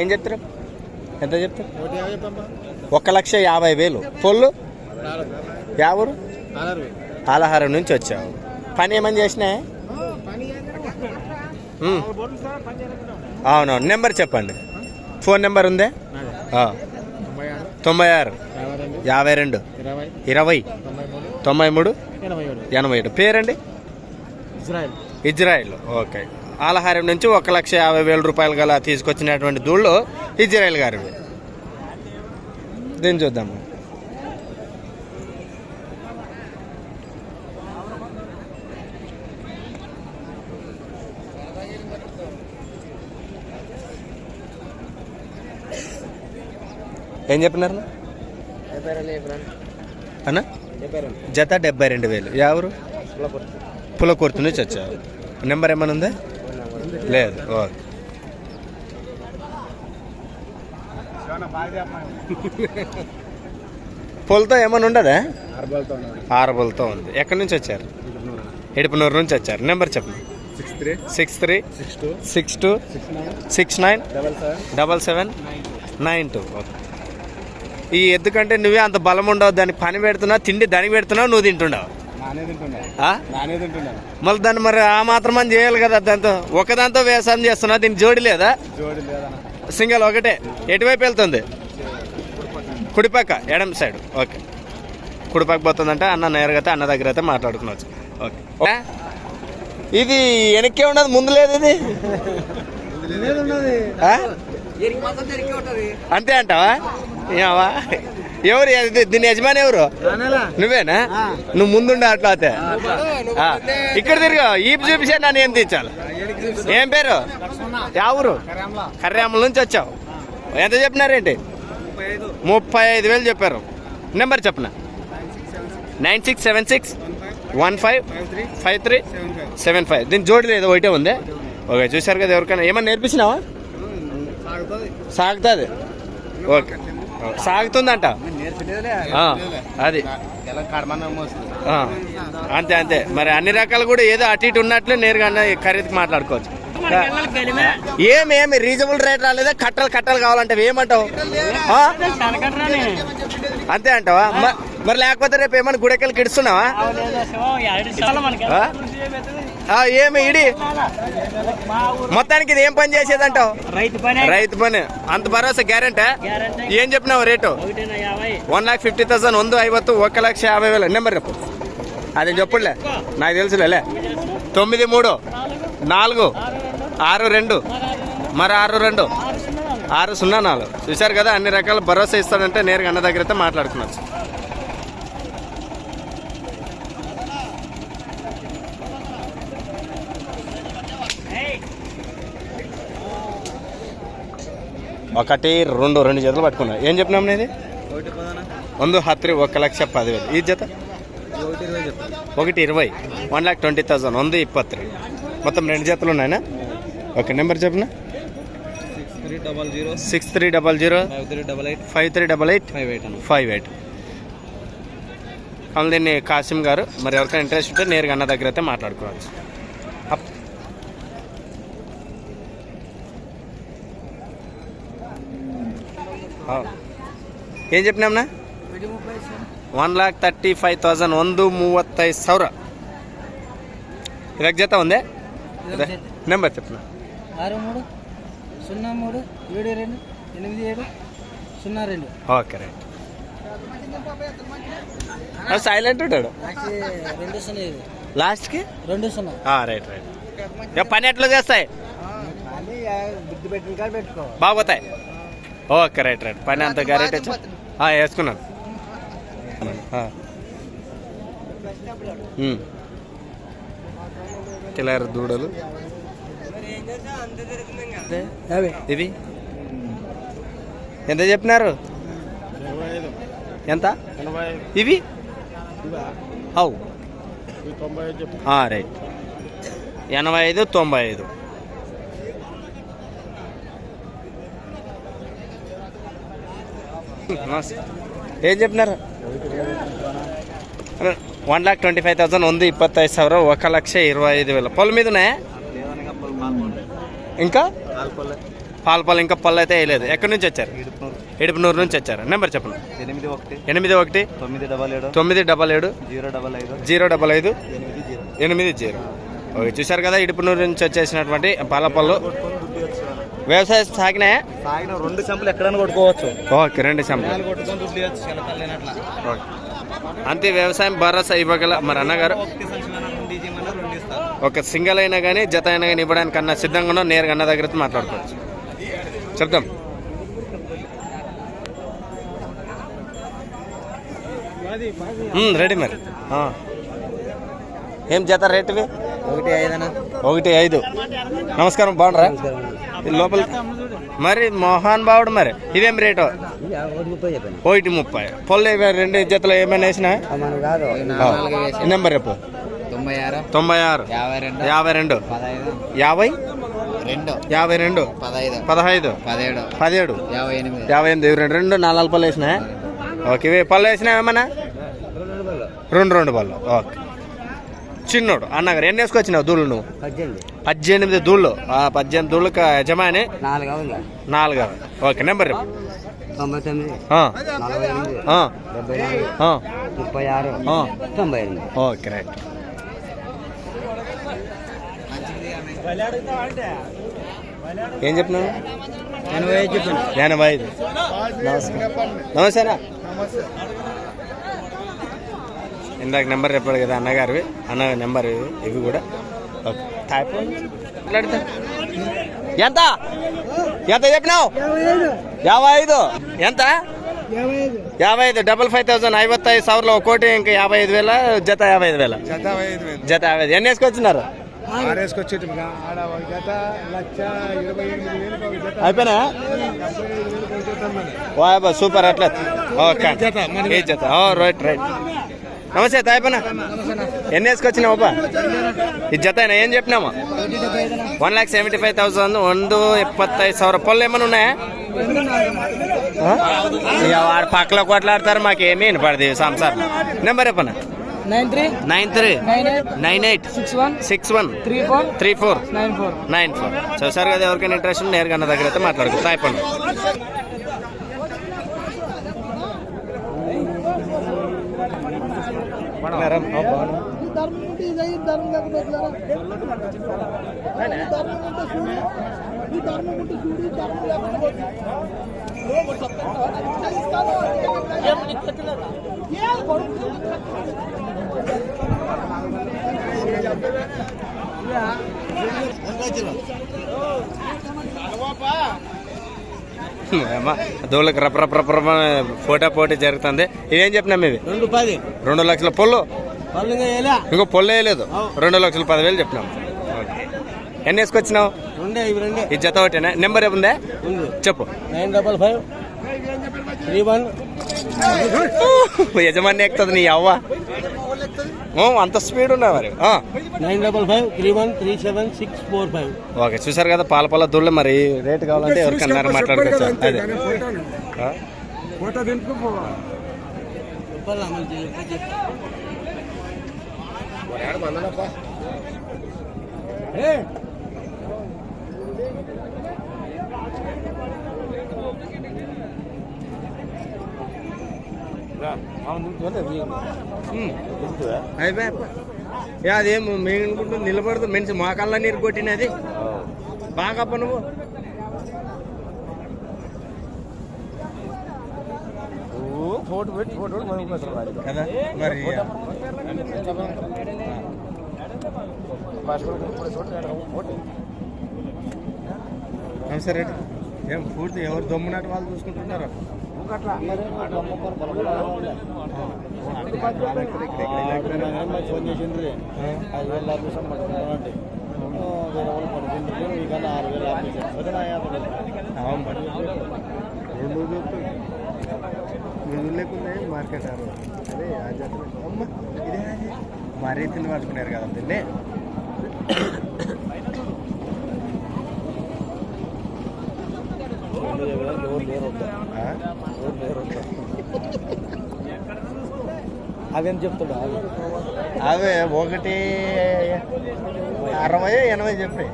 ఏం చెప్తారు? ఎంత చెప్తారు? 1,50,000. పొల్లు ఎవరు? ఆలహారం నుంచి వచ్చావు. పని ఏమని చేసినా? అవునవును. నెంబర్ చెప్పండి. ఫోన్ నెంబర్ ఉందే? 96 52 20 93 87. పేరండి? ఇజ్రాయిల్. ఓకే. ఆలహారం నుంచి 1,50,000 రూపాయలు గల తీసుకొచ్చినటువంటి దూళ్ళు ఇజ్రాయిల్ గారు. దీన్ని చూద్దాము. ఏం చెప్పినారు అన్న? జత 72,000. ఎవరు? పులకుర్తి నుంచి వచ్చారు. నెంబర్ ఏమైనా ఉందా? లేదు. ఓకే. పొలతో ఏమైనా ఉండదా? ఆరబోలతో ఉంది. ఎక్కడి నుంచి వచ్చారు? ఎడుపునూరు నుంచి వచ్చారు. నెంబర్ చెప్పండి. 63 62 69 77 92. ఈ ఎద్దుకంటే నువ్వే అంత బలం ఉండవు. దానికి పని పెడుతున్నావు, తిండి దానికి పెడుతున్నావు, నువ్వు తింటున్నావు. మళ్ళీ దాన్ని మరి ఆ మాత్రం అని చేయాలి కదా. దాంతో ఒకదాంతో వ్యవసాయం చేస్తున్నావు. దీనికి జోడి లేదా? సింగల్ ఒకటే. ఎటువైపు వెళ్తుంది? కుడిపక్క, ఎడం సైడ్. ఓకే. కుడిపక్క పోతుందంటే అన్న నేరుగా అన్న దగ్గర అయితే మాట్లాడుకోవచ్చు. ఓకే. ఇది వెనక్కే ఉండదు, ముందు లేదు. ఇది అంతే అంటావా? ఎవరు దీని యజమాని? ఎవరు? నువ్వేనా? నువ్వు ముందుండే అట్లా అయితే ఇక్కడ తిరిగా ఈపు చూపించా. నన్ను ఏం తెచ్చాలి? ఏం పేరు? ఎవరు? కర్యామల నుంచి వచ్చావు. ఎంత చెప్పినారేంటి? 35,000 చెప్పారు. నెంబర్ చెప్పనా? 9676 155375. దీని జోడి లేదు, ఒకటే ఉంది. ఓకే. చూసారు కదా. ఎవరికైనా ఏమన్నా నేర్పించినావా? సాగుతుంది. ఓకే. సాగుతుందంట. అది అంతే అంతే. మరి అన్ని రకాలు కూడా ఏదో అటు ఇటు ఉన్నట్లు నేరుగా అన్న ఖరీదుకి మాట్లాడుకోవచ్చు. ఏమేమి రీజనబుల్ రేట్ రాలేదా? కట్టలు కావాలంటే ఏమంటావు? అంతే అంటావా? మరి లేకపోతే రేపు ఏమన్నా గుడెక్కలు కిడుస్తున్నావా? ఏమి ఇడి మొత్తానికి ఇది ఏం పని చేసేదంటావు? రైతు పని. అంత భరోసా గ్యారెంటీ? ఏం చెప్పినావు రేటు? 1,50,000. 150 1,50,000. నెంబర్ చెప్పు. అది చెప్పులే, నాకు తెలుసులే. 93 4 62 మరి 62 604. చూశారు కదా. అన్ని రకాల భరోసా ఇస్తాడంటే నేరుగా అన్న దగ్గర అయితే మాట్లాడుకున్నాను. ఒకటి రెండు జతలు పట్టుకున్నా. ఏం చెప్పినాం? ఇది 110 1,10,000. ఈ జత 120 1,20,000. 120. మొత్తం 2 జతలు ఉన్నాయనా? ఓకే. నెంబర్ చెప్పిన 6300 5388 అవును. దీన్ని కాసిం గారు. మరి ఎవరికైనా ఇంట్రెస్ట్ ఉంటే నేరుగా అన్న దగ్గర అయితే మాట్లాడుకోవచ్చు. ఏం చెప్పినామన్నా? 1,35,000. 135,000. ఇదొక జత ఉందే. నెంబర్ చెప్పిన 6303728702. ఓకే. రైట్. సైలెంట్ ఉంటాడు లాస్ట్కి. రైట్. పని ఎట్లా చేస్తాయి? బాగుపోతాయి. ఓకే. రైట్. పని అంత గ్యారెంటీ వేసుకున్నాను. కిలర్ దూడలు ఇవి ఎంత చెప్పినారు? ఎంత ఇవి? రైట్. 85 95. ఏం చెప్పినారు? 1,25,000. 125,000. 1,25,000. పొలం మీద ఉన్నాయా ఇంకా? పాలు ఇంకా పళ్ళు అయితే వేయలేదు. ఎక్కడి నుంచి వచ్చారు? ఇడుపునూరు నుంచి వచ్చారు. నెంబర్ చెప్పండి. 81 977 055 80. ఓకే, చూశారు కదా ఇడుపునూరు నుంచి వచ్చేసినటువంటి పాలపళ్ళు. వ్యవసాయం సాగినాయా? 2 చెంపలు ఎక్కడైనా కొట్టుకోవచ్చు. ఓకే, 2 చెంపలు. అంతే వ్యవసాయం భరోసా ఇవ్వగల మరి అన్నగారు. ఒక సింగల్ అయినా కానీ జత అయినా కానీ ఇవ్వడానికి అన్న సిద్ధంగా ఉన్నాం. నేరుగా అన్న దగ్గర మాట్లాడుకోవచ్చు. చెప్తాం. రెడీ మరి. ఏం జత రేటువి? 1.5. నమస్కారం, బాగుండరా? లోపల మరి మోహన్ బావుడు. మరి ఇవేం రేటు? 1.30. పొల్లు 2 జతలు ఏమైనా వేసినా? నెంబర్ రేపు 96 52 52 15 17 58 2 4 పళ్ళు వేసినా? ఓకే, ఇవి పళ్ళు వేసినా ఏమన్నా? 2 పళ్ళు. ఓకే, చిన్నోడు అన్నగారు ఎన్ని వేసుకొచ్చినావు దూళ్ళు నువ్వు? 18 దూళ్ళు. 18 దూళ్ళకి యజమాని 4. ఓకే, నెంబర్ రేపు 99 ఓకే, రైట్. ఏం చెప్పినావు? 85. నమస్తేనా. ఇందాక నెంబర్ చెప్పాడు కదా అన్నగారు. అన్న నెంబర్ ఇవి కూడా. ఓకే, మాట్లాడతా. ఎంత చెప్పినావు? 55. ఎంత? 55. 55,000. 55,000 ఒక కోటి. ఇంకా 55,000 జత. 55,000 జత. 55. ఎన్ని వేసుకొచ్చినారు? అయిపోయినా? వా సూపర్. అట్లా ఓకే, ఏ జత? రైట్. నమస్తే తాయిపనా. ఎన్ని వేసుకొచ్చినావు అబ్బా? ఈ జత అయినా ఏం చెప్పినామా? 1,75,000. 1,75,000 పళ్ళు ఏమైనా ఉన్నాయా? వాడు పక్కలో కొట్లాడతారు, మాకేమీ వినపడదు సంసారం. నెంబర్ చెప్పనా? 9398 61 34 94. చూసారు కదా, ఎవరికైనా ఇంట్రెస్ట్ నేరుగా అన్న దగ్గర అయితే మాట్లాడుకో. తాయిపండు దోళ్ళకి రప్ప ఫోటో పోటీ జరుగుతుంది. ఇవేం చెప్పినా ఇవి? 2 లక్షల పొల్లు. ఇంకో పొల్లు వేయలేదు. 2,10,000 చెప్పినాం. ఎన్ని వేసుకొచ్చినావు? ఈ జత ఒకటేనా? నెంబర్ ఏముందా చెప్పు. 955 31. యజమాని ఎక్కుతుంది నీ అవ్వ. అంత స్పీడ్ ఉన్నా మరి. 955 31 37 645. ఓకే, చూసారు కదా పాల దూళ్ళ. మరి రేటు కావాలంటే ఎవరికన్నా మాట్లాడుకోవచ్చు. అదే అదేం మేనుకుంటూ నిలబడుతూ మనిషి మోకాళ్ళ నీరు కొట్టినది బాగా నువ్వు. ఫోటో పెట్టి కదా మరి. సరే, ఏం పూర్తి ఎవరు దమ్మునట్టు వాళ్ళు చూసుకుంటున్నారు. ఫోన్ చేసిండ్రి 5,000 ఆఫీసం పట్టుకుంటామంటే వేరే వాళ్ళు పడుకుంటారు. మీకన్నా 6,000 ఆఫీసం. లేకుండా మార్కెట్ అదే అమ్మ ఇదే మా రీతిని పట్టుకున్నారు కదా తిండి. అవేం చెప్తాడు? అవే 1,60 80 చెప్పి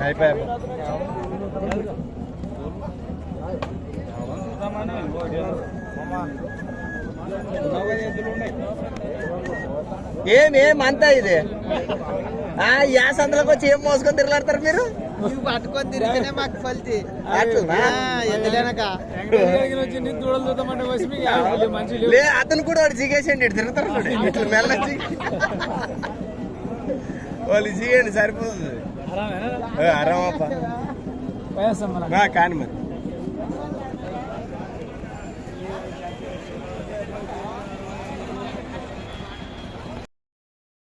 అయిపోయా ఏం అంతా ఇది యా సంతలోకి వచ్చి ఏం మోసుకొని తిరగలాడతారు మీరు పట్టుకొని తిరిగితేనే మాకు ఫలితి అట్లనా? లే అతను కూడా వాడు జిగేసేయండి ఇటు తిరుగుతారు చూడు. ఇట్లా మెల్ల వాళ్ళు జిగేయండి సరిపోతుంది ఆరామప్ప కానీ మరి